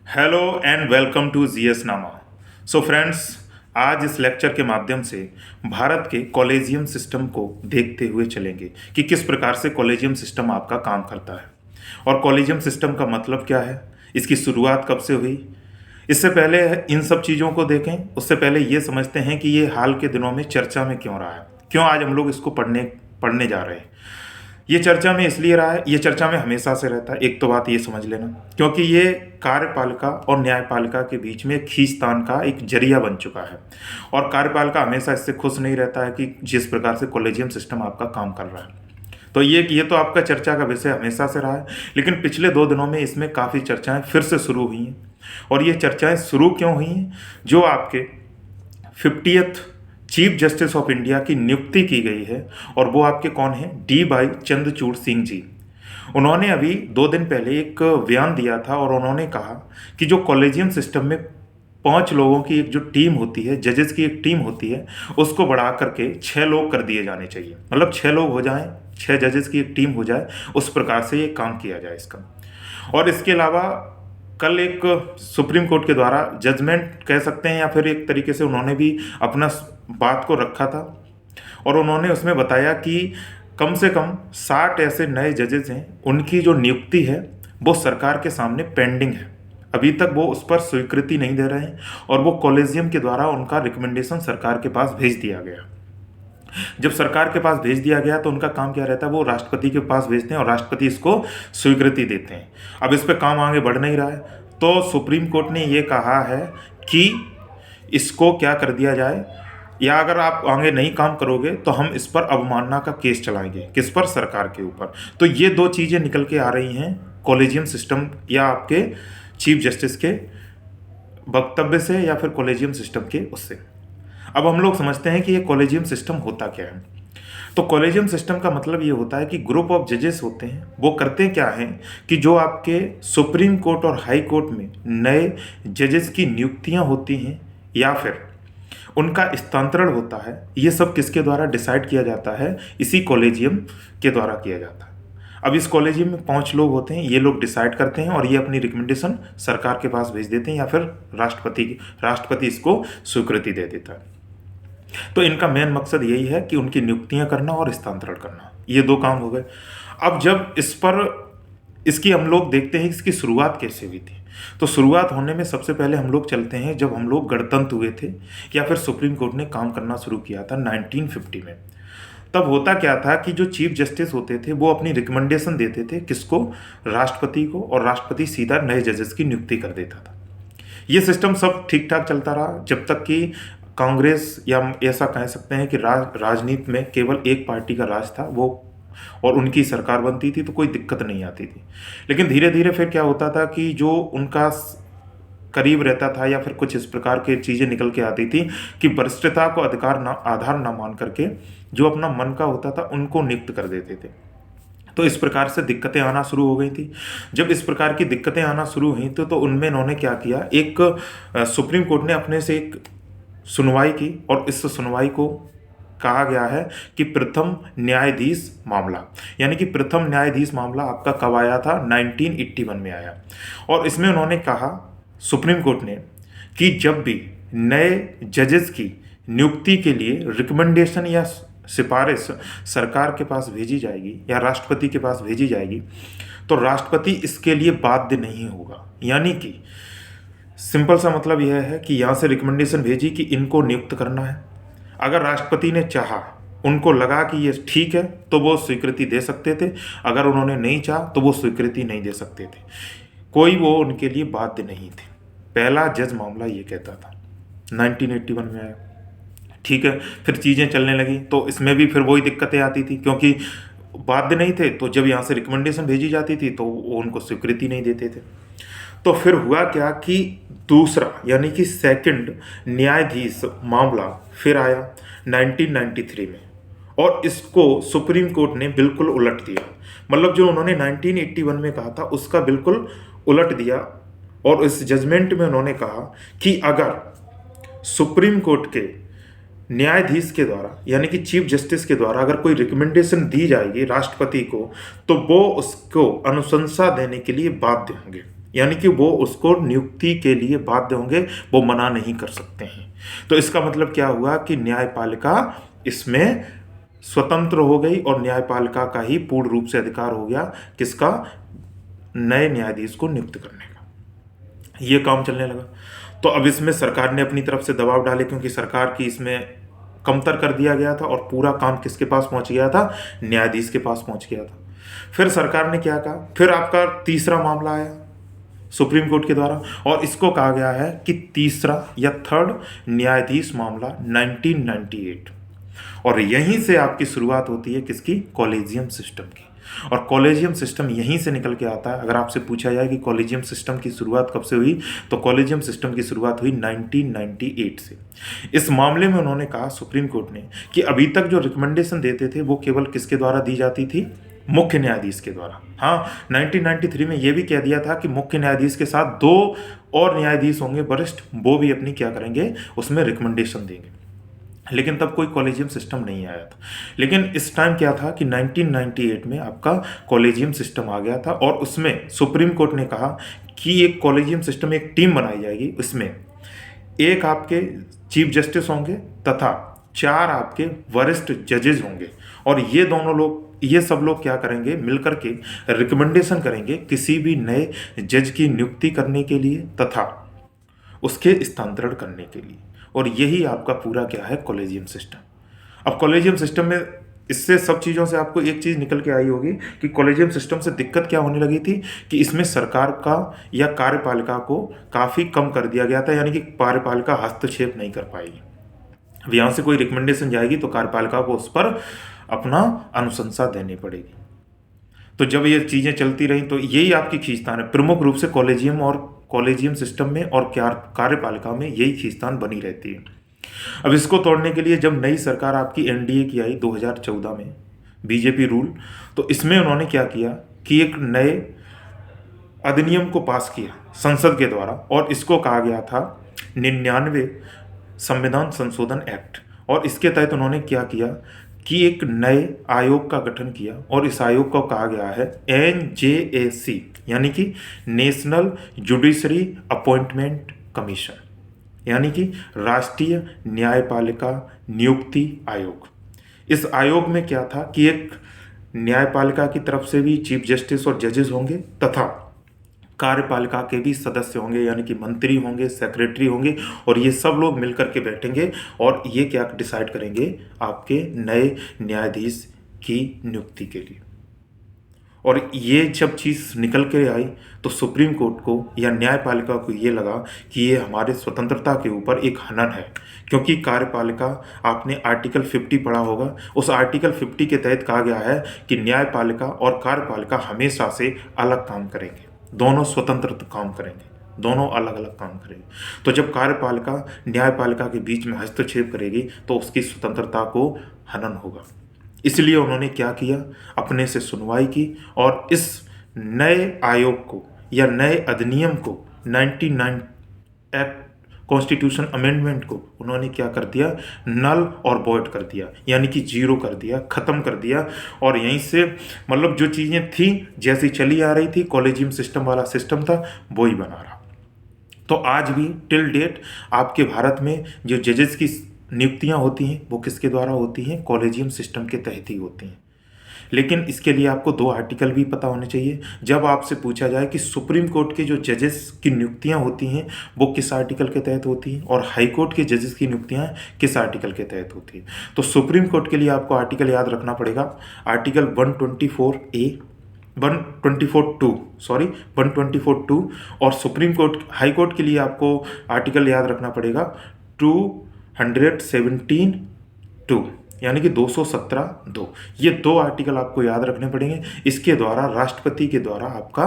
Hello and welcome to GS नामा। So friends, आज इस लेक्चर के माध्यम से भारत के कॉलेजियम सिस्टम को देखते हुए चलेंगे कि किस प्रकार से कॉलेजियम सिस्टम आपका काम करता है और कॉलेजियम सिस्टम का मतलब क्या है, इसकी शुरुआत कब से हुई। इससे पहले इन सब चीज़ों को देखें, उससे पहले ये समझते हैं कि ये हाल के दिनों में चर्चा में क्यों रहा है, क्यों आज हम लोग इसको पढ़ने पढ़ने जा रहे हैं। ये चर्चा में इसलिए रहा है, ये चर्चा में हमेशा से रहता है। एक तो बात ये समझ लेना, क्योंकि ये कार्यपालिका और न्यायपालिका के बीच में खींचतान का एक जरिया बन चुका है और कार्यपालिका हमेशा इससे खुश नहीं रहता है कि जिस प्रकार से कॉलेजियम सिस्टम आपका काम कर रहा है। तो ये तो आपका चर्चा का विषय हमेशा से रहा है, लेकिन पिछले 2 दिनों में इसमें काफ़ी चर्चाएं फिर से शुरू हुई हैं। और ये चर्चाएं शुरू क्यों हुई हैं? जो आपके 50th chief justice of India की नियुक्ति की गई है, और वो आपके कौन है? D Y Chandrachud Singh ji. उन्होंने अभी 2 दिन पहले एक बयान दिया था और उन्होंने कहा कि जो कॉलेजियम सिस्टम में 5 लोगों की एक जो टीम होती है, जजेस की एक टीम होती है, उसको बढ़ा करके 6 लोग कर दिए जाने चाहिए। मतलब 6 लोग हो जाएं, 6 जजेस की एक टीम हो जाए, उस प्रकार से ये काम किया जाए इसका। और इसके अलावा कल एक सुप्रीम कोर्ट के द्वारा जजमेंट कह सकते हैं, या फिर एक तरीके से उन्होंने भी अपना बात को रखा था और उन्होंने उसमें बताया कि कम से कम 60 ऐसे नए जजेस हैं, उनकी जो नियुक्ति है वो सरकार के सामने पेंडिंग है। अभी तक वो उस पर स्वीकृति नहीं दे रहे हैं और वो कॉलेजियम के द्वारा उनका रिकमेंडेशन सरकार के पास भेज दिया गया। जब सरकार के पास भेज दिया गया तो उनका काम क्या रहता है? वो राष्ट्रपति के पास भेजते हैं और राष्ट्रपति इसको स्वीकृति देते हैं। अब इस पर काम आगे बढ़ नहीं रहा है, तो सुप्रीम कोर्ट ने ये कहा है कि इसको क्या कर दिया जाए, या अगर आप आगे नहीं काम करोगे तो हम इस पर अवमानना का केस चलाएंगे। किस पर? सरकार के ऊपर। तो ये 2 चीज़ें निकल के आ रही हैं कॉलेजियम सिस्टम या आपके चीफ जस्टिस के वक्तव्य से, या फिर कॉलेजियम सिस्टम के उससे। अब हम लोग समझते हैं कि ये कॉलेजियम सिस्टम होता क्या है। तो कॉलेजियम सिस्टम का मतलब ये होता है कि ग्रुप ऑफ जजेस होते हैं, वो करते क्या हैं कि जो आपके सुप्रीम कोर्ट और हाई कोर्ट में नए जजेस की नियुक्तियां होती हैं या फिर उनका स्थानांतरण होता है, ये सब किसके द्वारा डिसाइड किया जाता है? इसी कॉलेजियम के द्वारा किया जाता है। अब इस कॉलेजियम में 5 लोग होते हैं, ये लोग डिसाइड करते हैं और ये अपनी रिकमेंडेशन सरकार के पास भेज देते हैं, या फिर राष्ट्रपति इसको स्वीकृति दे देता है। तो इनका मेन मकसद यही है कि उनकी नियुक्तियां करना और स्थानांतरण करना, ये 2 काम हो गए। अब जब इस पर इसकी हम लोग देखते हैं इसकी शुरुआत कैसे हुई थी, तो शुरुआत होने में सबसे पहले हम लोग चलते हैं जब हम लोग गणतंत्र हुए थे, या फिर सुप्रीम कोर्ट ने काम करना शुरू किया था 1950 में। तब होता क्या था कि जो चीफ जस्टिस होते थे वो अपनी रिकमेंडेशन देते थे किसको? राष्ट्रपति को, और राष्ट्रपति सीधा नए जजेस की नियुक्ति कर देता था। ये सिस्टम सब ठीक ठाक चलता रहा जब तक कि कांग्रेस, या ऐसा कह सकते हैं कि राजनीति में केवल एक पार्टी का राज था, वो और उनकी सरकार बनती थी तो कोई दिक्कत नहीं आती थी। लेकिन धीरे धीरे फिर क्या होता था कि जो उनका करीब रहता था, या फिर कुछ इस प्रकार की चीज़ें निकल के आती थी कि वरिष्ठता को आधार ना मान करके जो अपना मन का होता था उनको नियुक्त कर देते थे। तो इस प्रकार से दिक्कतें आना शुरू हो गई थी। जब इस प्रकार की दिक्कतें आना शुरू हुई तो उनमें इन्होंने क्या किया, एक सुप्रीम कोर्ट ने अपने से एक सुनवाई की, और इस सुनवाई को कहा गया है कि प्रथम न्यायाधीश मामला। यानी कि प्रथम न्यायाधीश मामला आपका कब आया था? 1981 में आया। और इसमें उन्होंने कहा, सुप्रीम कोर्ट ने, कि जब भी नए जजेस की नियुक्ति के लिए रिकमेंडेशन या सिफारिश सरकार के पास भेजी जाएगी या राष्ट्रपति के पास भेजी जाएगी, तो राष्ट्रपति इसके लिए बाध्य नहीं होगा। यानी कि सिंपल सा मतलब यह है कि यहाँ से रिकमेंडेशन भेजी कि इनको नियुक्त करना है, अगर राष्ट्रपति ने चाहा, उनको लगा कि ये ठीक है, तो वो स्वीकृति दे सकते थे। अगर उन्होंने नहीं चाहा तो वो स्वीकृति नहीं दे सकते थे। कोई वो उनके लिए बाध्य नहीं थे। पहला जज मामला ये कहता था, 1981 में आया। ठीक है, फिर चीज़ें चलने लगी तो इसमें भी फिर वही दिक्कतें आती थी, क्योंकि बाध्य नहीं थे, तो जब यहाँ से रिकमेंडेशन भेजी जाती थी तो वो उनको स्वीकृति नहीं देते थे। तो फिर हुआ क्या कि दूसरा, यानी कि सेकंड न्यायाधीश मामला फिर आया 1993 में, और इसको सुप्रीम कोर्ट ने बिल्कुल उलट दिया। मतलब जो उन्होंने 1981 में कहा था उसका बिल्कुल उलट दिया, और इस जजमेंट में उन्होंने कहा कि अगर सुप्रीम कोर्ट के न्यायाधीश के द्वारा, यानी कि चीफ जस्टिस के द्वारा अगर कोई रिकमेंडेशन दी जाएगी राष्ट्रपति को, तो वो उसको अनुशंसा देने के लिए बाध्य होंगे। यानी कि वो उसको नियुक्ति के लिए बाध्य होंगे, वो मना नहीं कर सकते हैं। तो इसका मतलब क्या हुआ कि न्यायपालिका इसमें स्वतंत्र हो गई और न्यायपालिका का ही पूर्ण रूप से अधिकार हो गया, किसका, नए न्यायाधीश को नियुक्त करने का। ये काम चलने लगा। तो अब इसमें सरकार ने अपनी तरफ से दबाव डाले, क्योंकि सरकार की इसमें कमतर कर दिया गया था और पूरा काम किसके पास पहुंच गया था, न्यायाधीश के पास पहुंच गया था। फिर सरकार ने क्या कहा, फिर आपका तीसरा मामला आया सुप्रीम कोर्ट के द्वारा, और इसको कहा गया है कि तीसरा या थर्ड न्यायाधीश मामला 1998। और यहीं से आपकी शुरुआत होती है किसकी, कॉलेजियम सिस्टम की। और कॉलेजियम सिस्टम यहीं से निकल के आता है। अगर आपसे पूछा जाए कि कॉलेजियम सिस्टम की शुरुआत कब से हुई, तो कॉलेजियम सिस्टम की शुरुआत हुई 1998 से। इस मामले में उन्होंने कहा, सुप्रीम कोर्ट ने, कि अभी तक जो रिकमेंडेशन देते थे वो केवल किसके द्वारा दी जाती थी, मुख्य न्यायाधीश के द्वारा। हाँ, 1993 में यह भी कह दिया था कि मुख्य न्यायाधीश के साथ 2 और न्यायाधीश होंगे वरिष्ठ, वो भी अपनी क्या करेंगे, उसमें रिकमेंडेशन देंगे। लेकिन तब कोई कॉलेजियम सिस्टम नहीं आया था। लेकिन इस टाइम क्या था कि 1998 में आपका कॉलेजियम सिस्टम आ गया था, और उसमें सुप्रीम कोर्ट ने कहा कि एक कॉलेजियम सिस्टम, एक टीम बनाई जाएगी, उसमें एक आपके चीफ जस्टिस होंगे तथा 4 आपके वरिष्ठ जजेस होंगे, और ये सब लोग क्या करेंगे, मिलकर के रिकमेंडेशन करेंगे किसी भी नए जज की नियुक्ति करने के लिए तथा उसके स्थानांतरण करने के लिए। और यही आपका पूरा क्या है, कॉलेजियम सिस्टम। अब कॉलेजियम सिस्टम में इससे सब चीज़ों से आपको एक चीज़ निकल के आई होगी कि कॉलेजियम सिस्टम से दिक्कत क्या होने लगी थी कि इसमें सरकार का या कार्यपालिका को काफ़ी कम कर दिया गया था, यानी कि कार्यपालिका हस्तक्षेप नहीं कर पाएगी। अब यहाँ से कोई रिकमेंडेशन जाएगी तो कार्यपालिका को उस पर अपना अनुशंसा देनी पड़ेगी। तो जब ये चीज़ें चलती रहीं तो यही आपकी खींचतान है, प्रमुख रूप से कॉलेजियम सिस्टम में और कार्यपालिका में यही खींचतान बनी रहती है। अब इसको तोड़ने के लिए जब नई सरकार आपकी एनडीए की आई 2014 में, बीजेपी रूल, तो इसमें उन्होंने क्या किया कि एक नए अधिनियम को पास किया संसद के द्वारा, और इसको कहा गया था 99 संविधान संशोधन एक्ट। और इसके तहत उन्होंने क्या किया कि एक नए आयोग का गठन किया, और इस आयोग को कहा गया है NJAC, यानी कि नेशनल जुडिशरी अपॉइंटमेंट कमीशन, यानी कि राष्ट्रीय न्यायपालिका नियुक्ति आयोग। इस आयोग में क्या था कि एक न्यायपालिका की तरफ से भी चीफ जस्टिस और जजेस होंगे तथा कार्यपालिका के भी सदस्य होंगे, यानी कि मंत्री होंगे, सेक्रेटरी होंगे, और ये सब लोग मिलकर के बैठेंगे और ये क्या डिसाइड करेंगे, आपके नए न्यायाधीश की नियुक्ति के लिए। और ये जब चीज़ निकल के आई तो सुप्रीम कोर्ट को या न्यायपालिका को ये लगा कि ये हमारे स्वतंत्रता के ऊपर एक हनन है, क्योंकि कार्यपालिका, आपने आर्टिकल 50 पढ़ा होगा, उस आर्टिकल 50 के तहत कहा गया है कि न्यायपालिका और कार्यपालिका हमेशा से अलग काम करेंगे, दोनों स्वतंत्र काम करेंगे, दोनों अलग अलग काम करेंगे। तो जब कार्यपालिका न्यायपालिका के बीच में हस्तक्षेप करेगी तो उसकी स्वतंत्रता को हनन होगा। इसलिए उन्होंने क्या किया, अपने से सुनवाई की, और इस नए आयोग को या नए अधिनियम को 99 एक्ट कॉन्स्टिट्यूशन अमेंडमेंट को उन्होंने क्या कर दिया, नल और वॉइड कर दिया, यानी कि जीरो कर दिया, ख़त्म कर दिया। और यहीं से मतलब जो चीज़ें थी जैसी चली आ रही थी, कॉलेजियम सिस्टम वाला सिस्टम था, वही बना रहा। तो आज भी टिल डेट आपके भारत में जो जजेस की नियुक्तियां होती हैं वो किसके द्वारा होती हैं, कॉलेजियम सिस्टम के तहत ही होती हैं। लेकिन इसके लिए आपको 2 आर्टिकल भी पता होने चाहिए। जब आपसे पूछा जाए कि सुप्रीम कोर्ट के जो जजेस की नियुक्तियां होती हैं वो किस आर्टिकल के तहत होती हैं और हाई कोर्ट के जजेस की नियुक्तियां किस आर्टिकल के तहत होती हैं, तो सुप्रीम कोर्ट के लिए आपको आर्टिकल याद रखना पड़ेगा, आर्टिकल 124(2), और सुप्रीम कोर्ट हाई कोर्ट के लिए आपको आर्टिकल याद रखना पड़ेगा 217(2), यानी कि 217(2). ये 2 आर्टिकल आपको याद रखने पड़ेंगे। इसके द्वारा राष्ट्रपति के द्वारा आपका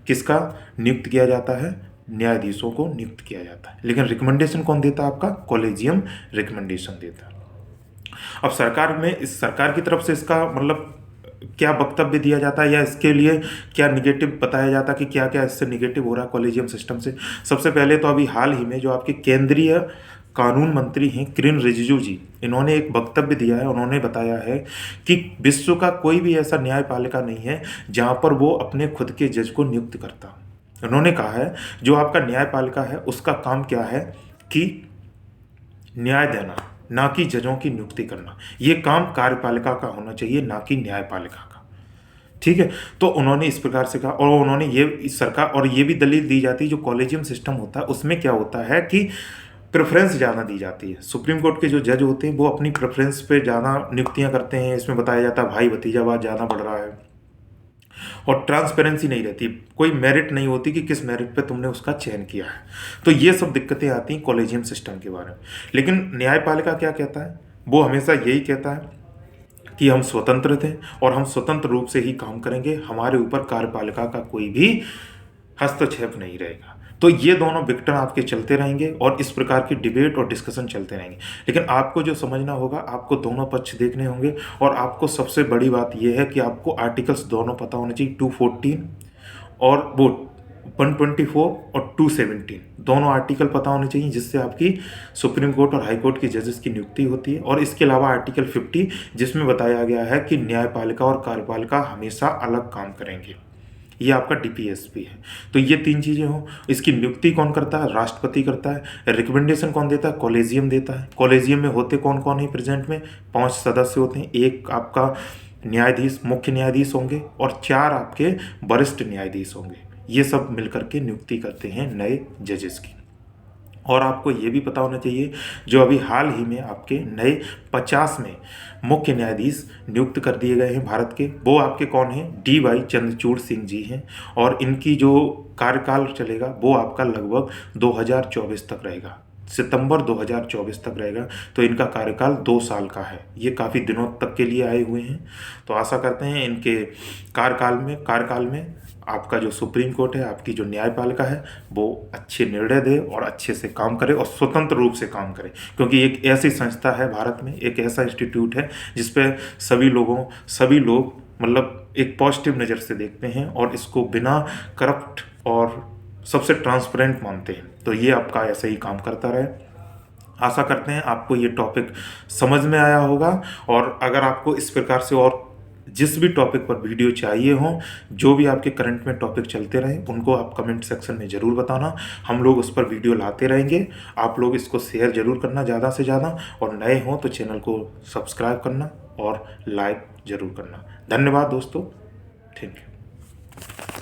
किसका नियुक्त किया जाता है, न्यायाधीशों को नियुक्त किया जाता है। लेकिन रिकमेंडेशन कौन देता है, आपका कॉलेजियम रिकमेंडेशन देता है। अब सरकार की तरफ से इसका मतलब क्या वक्तव्य दिया जाता है या इसके लिए क्या निगेटिव बताया जाता है कि क्या क्या इससे निगेटिव हो रहा है कॉलेजियम सिस्टम से। सबसे पहले तो अभी हाल ही में जो आपके केंद्रीय कानून मंत्री हैं किरेन रिजिजू जी, इन्होंने एक वक्तव्य दिया है। उन्होंने बताया है कि विश्व का कोई भी ऐसा न्यायपालिका नहीं है जहां पर वो अपने खुद के जज को नियुक्त करता। उन्होंने कहा है जो आपका न्यायपालिका है उसका काम क्या है कि न्याय देना, ना कि जजों की नियुक्ति करना। ये काम कार्यपालिका का होना चाहिए, ना कि न्यायपालिका का। ठीक है, तो उन्होंने इस प्रकार से कहा। और उन्होंने ये इस सरकार और ये भी दलील दी जाती है जो कॉलेजियम सिस्टम होता है उसमें क्या होता है कि प्रेफरेंस ज़्यादा दी जाती है। सुप्रीम कोर्ट के जो जज होते हैं वो अपनी प्रेफरेंस पे ज़्यादा नियुक्तियां करते हैं। इसमें बताया जाता है भाई भतीजावाद ज़्यादा बढ़ रहा है और ट्रांसपेरेंसी नहीं रहती, कोई मेरिट नहीं होती कि किस मेरिट पे तुमने उसका चयन किया है। तो ये सब दिक्कतें आती हैं कॉलेजियम सिस्टम के बारे में। लेकिन न्यायपालिका क्या कहता है, वो हमेशा यही कहता है कि हम स्वतंत्र थे और हम स्वतंत्र रूप से ही काम करेंगे, हमारे ऊपर कार्यपालिका का कोई भी हस्तक्षेप नहीं रहेगा। तो ये दोनों विघटन आपके चलते रहेंगे और इस प्रकार की डिबेट और डिस्कशन चलते रहेंगे। लेकिन आपको जो समझना होगा, आपको दोनों पक्ष देखने होंगे और आपको सबसे बड़ी बात यह है कि आपको आर्टिकल्स दोनों पता होने चाहिए, 214 और वो 124 और 217 दोनों आर्टिकल पता होने चाहिए, जिससे आपकी सुप्रीम कोर्ट और हाई कोर्ट की जजेस की नियुक्ति होती है। और इसके अलावा आर्टिकल 50 जिसमें बताया गया है कि न्यायपालिका और कार्यपालिका हमेशा अलग काम करेंगे, ये आपका डीपीएसपी है। तो ये तीन चीज़ें हों। इसकी नियुक्ति कौन करता है, राष्ट्रपति करता है। रिकमेंडेशन कौन देता है, कॉलेजियम देता है। कॉलेजियम में होते कौन कौन है प्रेजेंट में, 5 सदस्य होते हैं। एक आपका न्यायाधीश, मुख्य न्यायाधीश होंगे और 4 आपके वरिष्ठ न्यायाधीश होंगे। ये सब मिलकर के नियुक्ति करते हैं नए जजेस की। और आपको ये भी पता होना चाहिए जो अभी हाल ही में आपके नए 50 में मुख्य न्यायाधीश नियुक्त कर दिए गए हैं भारत के, वो आपके कौन हैं, DY चंद्रचूड़ सिंह जी हैं। और इनकी जो कार्यकाल चलेगा वो आपका लगभग 2024 तक रहेगा, सितंबर 2024 तक रहेगा। तो इनका कार्यकाल 2 साल का है, ये काफ़ी दिनों तक के लिए आए हुए हैं। तो आशा करते हैं इनके कार्यकाल में आपका जो सुप्रीम कोर्ट है, आपकी जो न्यायपालिका है, वो अच्छे निर्णय दे और अच्छे से काम करे और स्वतंत्र रूप से काम करे। क्योंकि एक ऐसी संस्था है भारत में, एक ऐसा इंस्टीट्यूट है जिस पे सभी लोग मतलब एक पॉजिटिव नज़र से देखते हैं और इसको बिना करप्ट और सबसे ट्रांसपेरेंट मानते हैं। तो ये आपका ऐसे ही काम करता रहे। आशा करते हैं आपको ये टॉपिक समझ में आया होगा। और अगर आपको इस प्रकार से और जिस भी टॉपिक पर वीडियो चाहिए हो, जो भी आपके करंट में टॉपिक चलते रहें, उनको आप कमेंट सेक्शन में ज़रूर बताना। हम लोग उस पर वीडियो लाते रहेंगे। आप लोग इसको शेयर ज़रूर करना ज़्यादा से ज़्यादा, और नए हों तो चैनल को सब्सक्राइब करना और लाइक ज़रूर करना। धन्यवाद दोस्तों, थैंक यू।